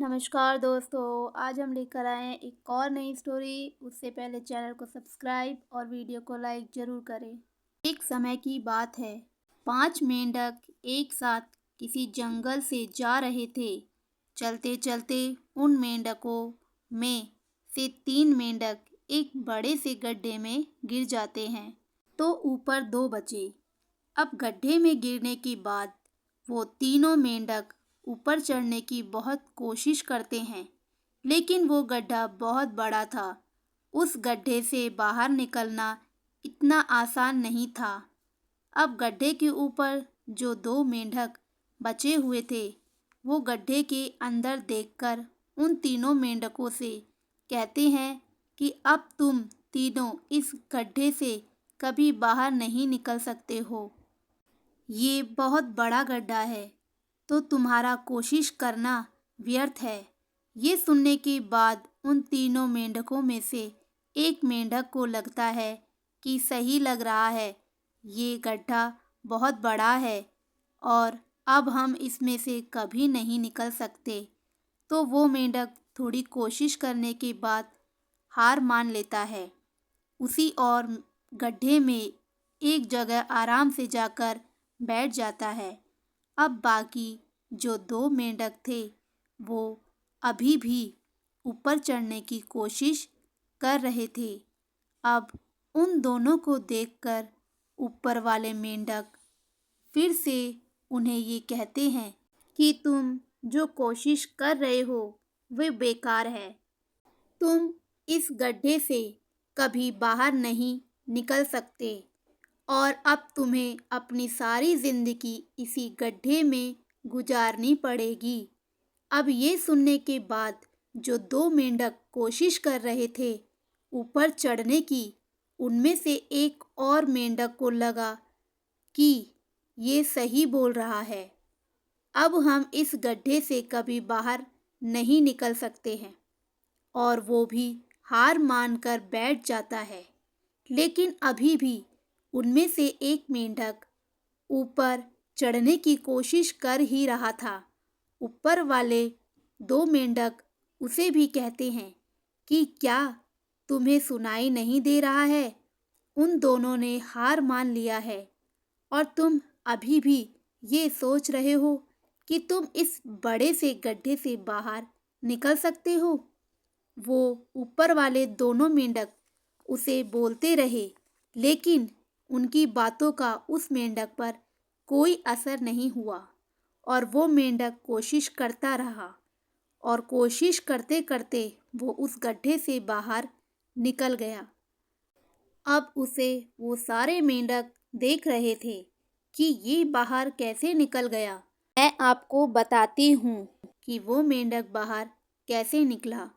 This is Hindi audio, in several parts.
नमस्कार दोस्तों, आज हम लेकर आए हैं एक और नई स्टोरी। उससे पहले चैनल को सब्सक्राइब और वीडियो को लाइक ज़रूर करें। एक समय की बात है, 5 मेंढक एक साथ किसी जंगल से जा रहे थे। चलते चलते उन मेंढकों में से 3 मेंढक एक बड़े से गड्ढे में गिर जाते हैं, तो ऊपर 2 बचे। अब गड्ढे में गिरने के बाद वो तीनों मेंढक ऊपर चढ़ने की बहुत कोशिश करते हैं, लेकिन वो गड्ढा बहुत बड़ा था। उस गड्ढे से बाहर निकलना इतना आसान नहीं था। अब गड्ढे के ऊपर जो 2 मेंढक बचे हुए थे, वो गड्ढे के अंदर देखकर उन तीनों मेंढकों से कहते हैं कि अब तुम तीनों इस गड्ढे से कभी बाहर नहीं निकल सकते हो। ये बहुत बड़ा गड्ढा है, तो तुम्हारा कोशिश करना व्यर्थ है। ये सुनने के बाद उन तीनों मेंढकों में से एक मेंढक को लगता है कि सही लग रहा है, ये गड्ढा बहुत बड़ा है और अब हम इसमें से कभी नहीं निकल सकते। तो वो मेंढक थोड़ी कोशिश करने के बाद हार मान लेता है। उसी और गड्ढे में एक जगह आराम से जाकर बैठ जाता है। अब बाकी जो 2 मेंढक थे, वो अभी भी ऊपर चढ़ने की कोशिश कर रहे थे। अब उन दोनों को देखकर ऊपर वाले मेंढक फिर से उन्हें ये कहते हैं कि तुम जो कोशिश कर रहे हो वे बेकार है। तुम इस गड्ढे से कभी बाहर नहीं निकल सकते और अब तुम्हें अपनी सारी जिंदगी इसी गड्ढे में गुजारनी पड़ेगी। अब ये सुनने के बाद जो 2 मेंढक कोशिश कर रहे थे ऊपर चढ़ने की, उनमें से एक और मेंढक को लगा कि ये सही बोल रहा है, अब हम इस गड्ढे से कभी बाहर नहीं निकल सकते हैं, और वो भी हार मानकर बैठ जाता है। लेकिन अभी भी उनमें से एक मेंढक ऊपर चढ़ने की कोशिश कर ही रहा था। ऊपर वाले 2 मेंढक उसे भी कहते हैं कि क्या तुम्हें सुनाई नहीं दे रहा है? उन दोनों ने हार मान लिया है और तुम अभी भी ये सोच रहे हो कि तुम इस बड़े से गड्ढे से बाहर निकल सकते हो। वो ऊपर वाले दोनों मेंढक उसे बोलते रहे, लेकिन उनकी बातों का उस मेंढक पर कोई असर नहीं हुआ और वो मेंढक कोशिश करता रहा और कोशिश करते करते वो उस गड्ढे से बाहर निकल गया। अब उसे वो सारे मेंढक देख रहे थे कि ये बाहर कैसे निकल गया। मैं आपको बताती हूँ कि वो मेंढक बाहर कैसे निकला।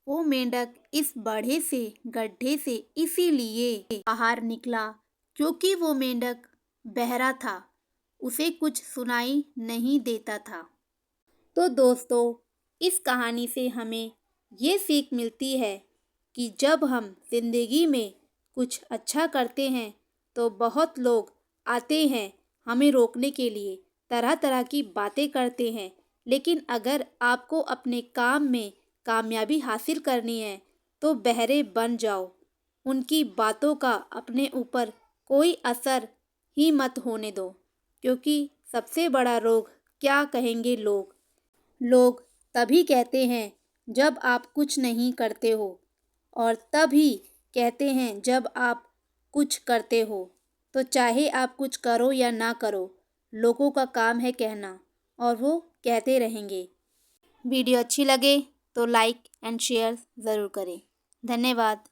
वो मेंढक इस बड़े से गड्ढे से इसीलिए बाहर निकला क्योंकि वो मेंढक बहरा था, उसे कुछ सुनाई नहीं देता था। तो दोस्तों, इस कहानी से हमें ये सीख मिलती है कि जब हम जिंदगी में कुछ अच्छा करते हैं तो बहुत लोग आते हैं हमें रोकने के लिए, तरह तरह की बातें करते हैं। लेकिन अगर आपको अपने काम में कामयाबी हासिल करनी है तो बहरे बन जाओ। उनकी बातों का अपने ऊपर कोई असर ही मत होने दो, क्योंकि सबसे बड़ा रोग क्या कहेंगे लोग। लोग तभी कहते हैं जब आप कुछ नहीं करते हो, और तभी कहते हैं जब आप कुछ करते हो। तो चाहे आप कुछ करो या ना करो, लोगों का काम है कहना, और वो कहते रहेंगे। वीडियो अच्छी लगे तो लाइक एंड शेयर ज़रूर करें। धन्यवाद।